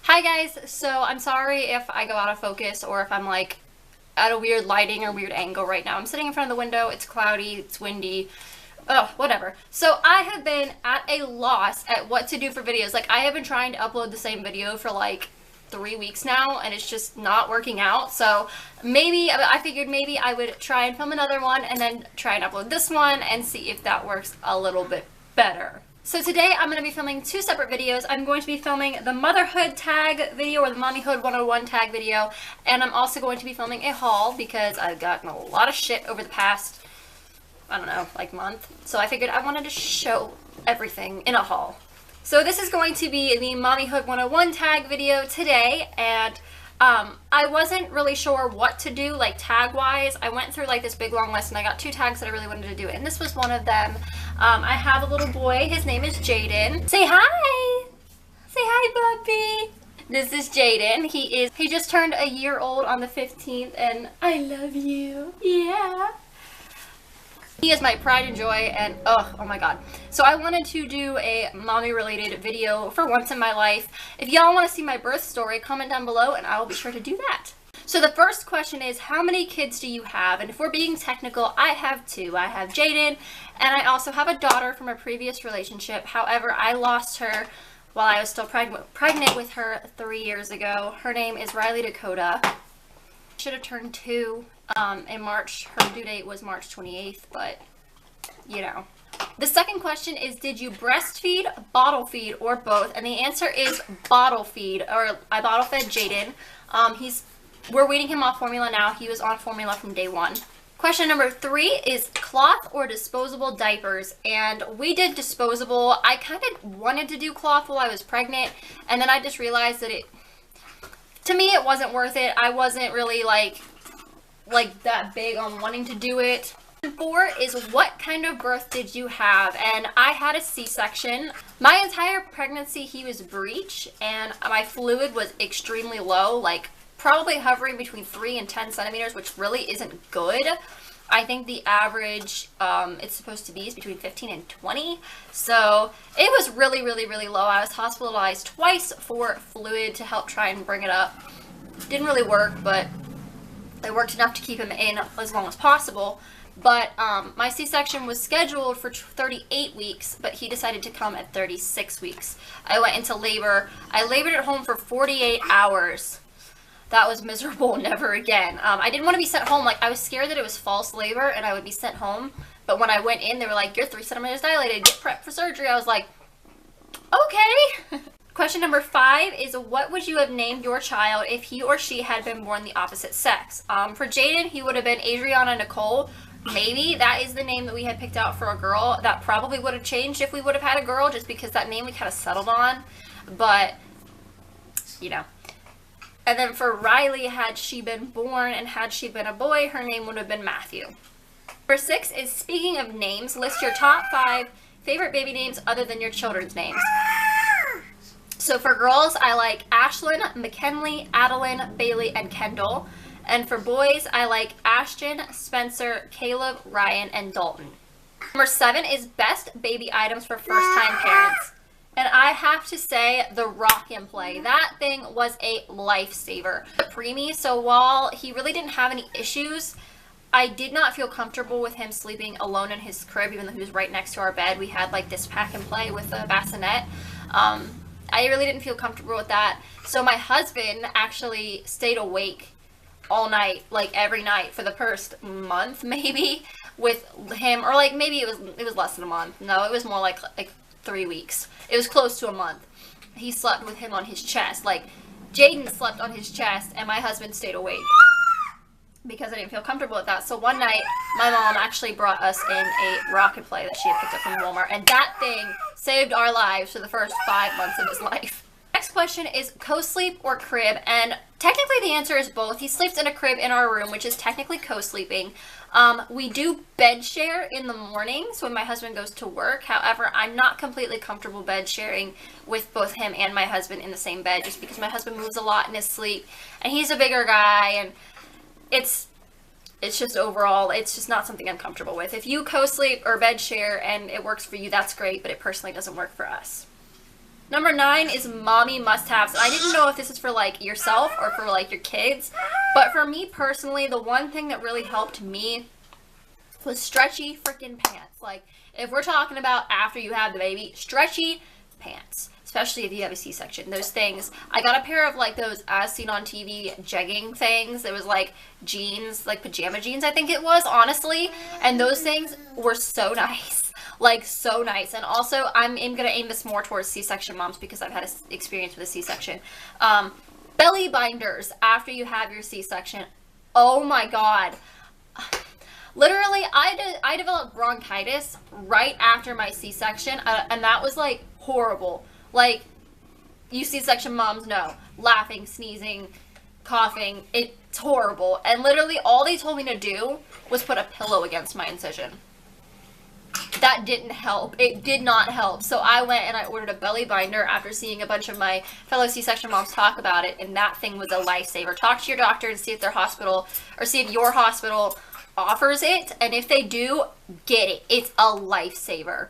Hi guys, so I'm sorry if I go out of focus or if I'm like at a weird lighting or weird angle right now. I'm sitting in front of the window, it's cloudy, it's windy, whatever. So I have been at a loss at what to do for videos. Like I have been trying to upload the same video for like 3 weeks now and it's just not working out. So maybe, I figured maybe I would try and film another one and then try and upload this one and see if that works a little bit better. So today I'm going to be filming two separate videos. I'm going to be filming the Motherhood tag video or the Mommyhood 101 tag video, and I'm also going to be filming a haul because I've gotten a lot of shit over the past, I don't know, like month. So I figured I wanted to show everything in a haul. So this is going to be the Mommyhood 101 tag video today, and I wasn't really sure what to do, like tag-wise. I went through like this big long list and I got two tags that I really wanted to do, and this was one of them. I have a little boy, his name is Jaden. Say hi! Say hi, puppy! This is Jaden. He just turned a year old on the 15th, and I love you. Yeah. He is my pride and joy, and oh my god. So I wanted to do a mommy related video for once in my life. If y'all want to see my birth story, comment down below and I will be sure to do that. So the first question is, how many kids do you have? And if we're being technical, I have two. I have Jaden, and I also have a daughter from a previous relationship. However, I lost her while I was still pregnant with her 3 years ago. Her name is Riley Dakota. Should have turned 2 in March. Her due date was March 28th, but you know. The second question is, did you breastfeed, bottle feed, or both? And the answer is bottle feed, or I bottle fed Jaden. We're weaning him off formula now. He was on formula from day one. Question number 3 is cloth or disposable diapers, and we did disposable. I kind of wanted to do cloth while I was pregnant, and then I just realized that to me it wasn't worth it. I wasn't really like that big on wanting to do it. 4 is, what kind of birth did you have? And I had a C-section. My entire pregnancy he was breech, and my fluid was extremely low, like probably hovering between 3 and 10 centimeters, which really isn't good. I think the average it's supposed to be is between 15 and 20. So it was really, really, really low. I was hospitalized twice for fluid to help try and bring it up. Didn't really work, but it worked enough to keep him in as long as possible. But my C-section was scheduled for 38 weeks, but he decided to come at 36 weeks. I went into labor. I labored at home for 48 hours. That was miserable. Never again. I didn't want to be sent home. Like, I was scared that it was false labor and I would be sent home. But when I went in, they were like, you're 3 centimeters dilated. Get prepped for surgery. I was like, okay. Question number 5 is, what would you have named your child if he or she had been born the opposite sex? For Jaden, he would have been Adriana Nicole. Maybe that is the name that we had picked out for a girl. That probably would have changed if we would have had a girl, just because that name we kind of settled on. But, you know. And then for Riley, had she been born and had she been a boy, her name would have been Matthew. Number 6 is, speaking of names, list your top 5 favorite baby names other than your children's names. So for girls, I like Ashlyn, McKinley, Adeline, Bailey, and Kendall. And for boys, I like Ashton, Spencer, Caleb, Ryan, and Dalton. Number 7 is best baby items for first-time parents. And I have to say, the rock and play. That thing was a lifesaver. The preemie, so while he really didn't have any issues, I did not feel comfortable with him sleeping alone in his crib, even though he was right next to our bed. We had like this pack and play with a bassinet. I really didn't feel comfortable with that. So my husband actually stayed awake all night, like every night for the first month maybe with him, or like maybe it was less than a month. No, it was more like 3 weeks. It was close to a month. He slept with him on his chest. Like, Jaden slept on his chest and my husband stayed awake because I didn't feel comfortable with that. So one night my mom actually brought us in a rock and play that she had picked up from Walmart, and that thing saved our lives for the first 5 months of his life. Next question is co-sleep or crib, and technically the answer is both. He sleeps in a crib in our room, which is technically co-sleeping. We do bed share in the mornings when my husband goes to work. However, I'm not completely comfortable bed sharing with both him and my husband in the same bed, just because my husband moves a lot in his sleep, and he's a bigger guy, and it's just overall, it's just not something I'm comfortable with. If you co-sleep or bed share and it works for you, that's great, but it personally doesn't work for us. Number 9 is mommy must-haves. I didn't know if this is for like yourself or for like your kids, but for me personally, the one thing that really helped me was stretchy freaking pants. Like, if we're talking about after you have the baby, stretchy pants, especially if you have a C-section. Those things, I got a pair of like those as seen on TV jegging things. It was like jeans, like pajama jeans, I think it was, honestly. And those things were so nice. Like, so nice. And also, I'm gonna aim this more towards C-section moms because I've had an experience with a C-section. Belly binders after you have your C-section. Oh my god. Literally, I developed bronchitis right after my C-section, and that was like horrible. Like, you C-section moms know, laughing, sneezing, coughing, it's horrible. And literally, all they told me to do was put a pillow against my incision. That didn't help. It did not help. So I went and I ordered a belly binder after seeing a bunch of my fellow C-section moms talk about it, and that thing was a lifesaver. Talk to your doctor and see if their hospital, or see if your hospital offers it, and if they do, get it. It's a lifesaver.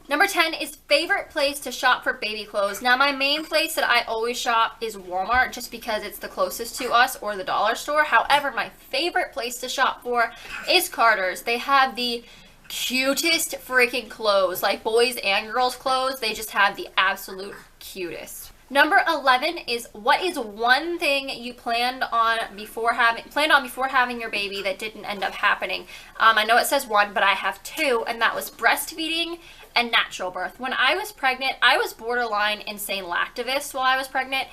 Number 10 is favorite place to shop for baby clothes. Now, my main place that I always shop is Walmart, just because it's the closest to us, or the dollar store. However, my favorite place to shop for is Carter's. They have the cutest freaking clothes, like boys and girls clothes. They just have the absolute cutest. Number 11 is, what is one thing you planned on before having your baby that didn't end up happening? I know it says one, but I have two, and that was breastfeeding and natural birth. When I was pregnant, I was borderline insane lactivist while I was pregnant.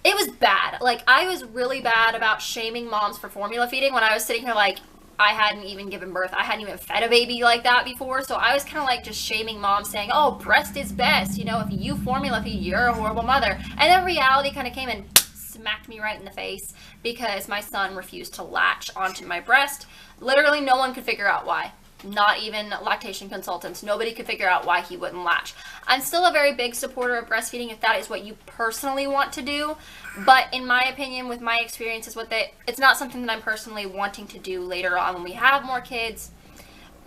It was bad. Like, I was really bad about shaming moms for formula feeding when I was sitting here like, I hadn't even given birth. I hadn't even fed a baby like that before. So I was kind of like just shaming moms, saying, oh, breast is best. You know, if you formula feed, you're a horrible mother. And then reality kind of came and smacked me right in the face because my son refused to latch onto my breast. Literally no one could figure out why. Not even lactation consultants. Nobody could figure out why he wouldn't latch. I'm still a very big supporter of breastfeeding if that is what you personally want to do. But in my opinion, with my experiences with it, it's not something that I'm personally wanting to do later on when we have more kids.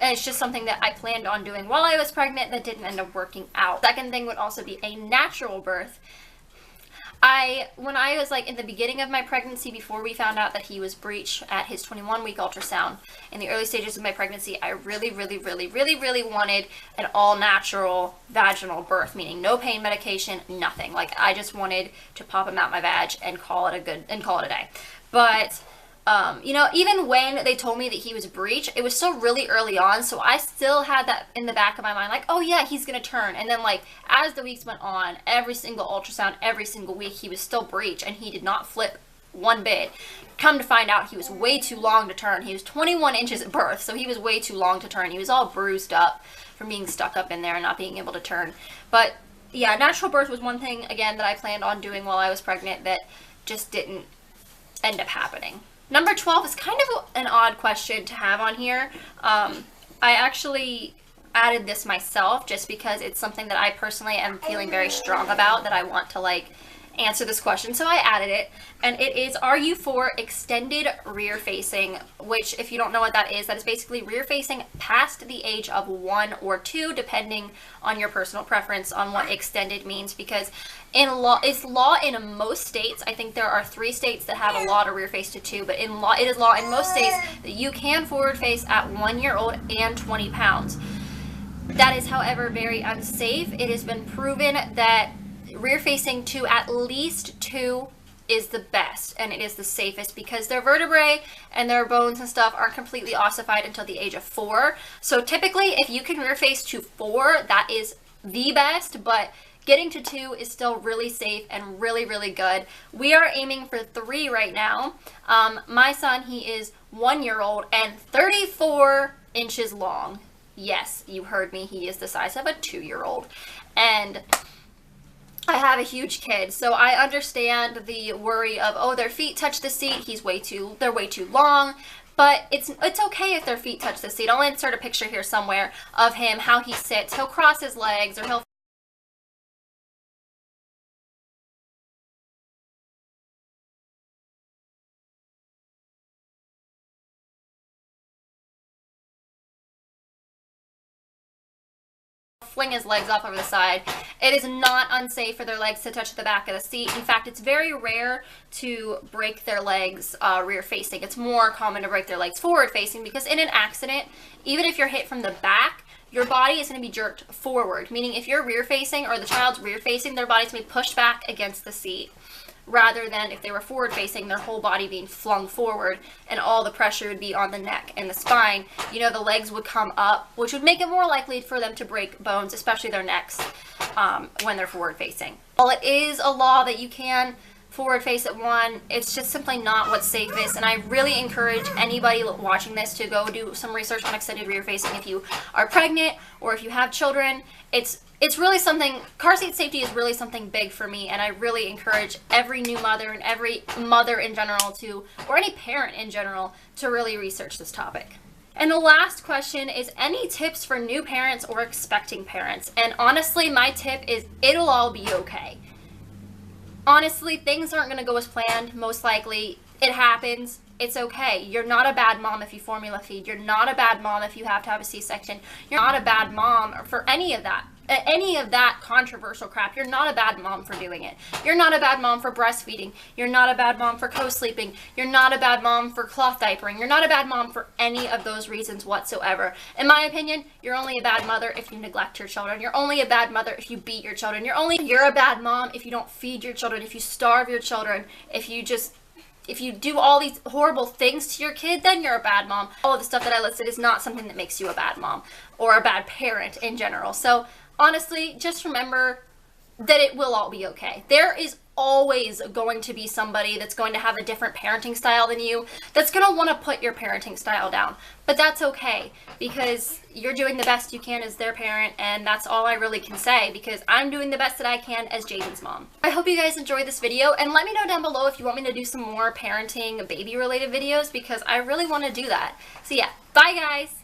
And it's just something that I planned on doing while I was pregnant that didn't end up working out. Second thing would also be a natural birth. When I was like in the beginning of my pregnancy, before we found out that he was breech at his 21-week ultrasound, in the early stages of my pregnancy, I really wanted an all-natural vaginal birth, meaning no pain medication, nothing. Like, I just wanted to pop him out my vag and call it a day. But you know, even when they told me that he was breech, it was still really early on, so I still had that in the back of my mind, like, oh yeah, he's gonna turn. And then, like, as the weeks went on, every single ultrasound, every single week, he was still breech, and he did not flip one bit. Come to find out, he was way too long to turn. He was 21 inches at birth, so he was way too long to turn. He was all bruised up from being stuck up in there and not being able to turn. But yeah, natural birth was one thing, again, that I planned on doing while I was pregnant that just didn't end up happening. Number 12 is kind of an odd question to have on here. I actually added this myself just because it's something that I personally am feeling very strong about, that I want to like answer this question. So I added it, and it is, are you for extended rear facing? Which, if you don't know what that is basically rear facing past the age of 1 or 2, depending on your personal preference on what extended means. Because it's law in most states. I think there are 3 states that have a law to rear face to 2, but it is law in most states that you can forward face at 1 year old and 20 pounds. That is, however, very unsafe. It has been proven that rear facing to at least 2 is the best, and it is the safest, because their vertebrae and their bones and stuff are completely ossified until the age of 4. So typically, if you can rear face to 4, that is the best, but getting to 2 is still really safe and really good. We are aiming for 3 right now. My son, he is 1 year old and 34 inches long. Yes, you heard me. He is the size of a 2-year-old. And I have a huge kid, so I understand the worry of, oh, their feet touch the seat, they're way too long. But it's okay if their feet touch the seat. I'll insert a picture here somewhere of him, how he sits. He'll cross his legs, or he'll fling his legs off over the side. It is not unsafe for their legs to touch the back of the seat. In fact, it's very rare to break their legs rear facing. It's more common to break their legs forward facing, because in an accident, even if you're hit from the back, your body is going to be jerked forward, meaning if you're rear facing or the child's rear facing, their body's going to be pushed back against the seat, rather than if they were forward facing, their whole body being flung forward and all the pressure would be on the neck and the spine. You know, the legs would come up, which would make it more likely for them to break bones, especially their necks, when they're forward facing. While it is a law that you can forward face at one, it's just simply not what's safest, and I really encourage anybody watching this to go do some research on extended rear facing if you are pregnant or if you have children. It's really something, car seat safety is really something big for me, and I really encourage every new mother and every mother in general to, or any parent in general, to really research this topic. And the last question is, any tips for new parents or expecting parents? And honestly, my tip is it'll all be okay. Honestly, things aren't going to go as planned, most likely. It happens. It's okay. You're not a bad mom if you formula feed. You're not a bad mom if you have to have a C-section. You're not a bad mom for any of that controversial crap. You're not a bad mom for doing it. You're not a bad mom for breastfeeding. You're not a bad mom for co-sleeping. You're not a bad mom for cloth diapering. You're not a bad mom for any of those reasons whatsoever. In my opinion, you're only a bad mother if you neglect your children. You're only a bad mother if you beat your children. You're a bad mom if you don't feed your children, if you starve your children, if you do all these horrible things to your kid, then you're a bad mom. All of the stuff that I listed is not something that makes you a bad mom or a bad parent in general. So honestly, just remember that it will all be okay. There is always going to be somebody that's going to have a different parenting style than you, that's going to want to put your parenting style down. But that's okay, because you're doing the best you can as their parent, and that's all I really can say, because I'm doing the best that I can as Jaden's mom. I hope you guys enjoyed this video, and let me know down below if you want me to do some more parenting, baby-related videos, because I really want to do that. So yeah, bye guys!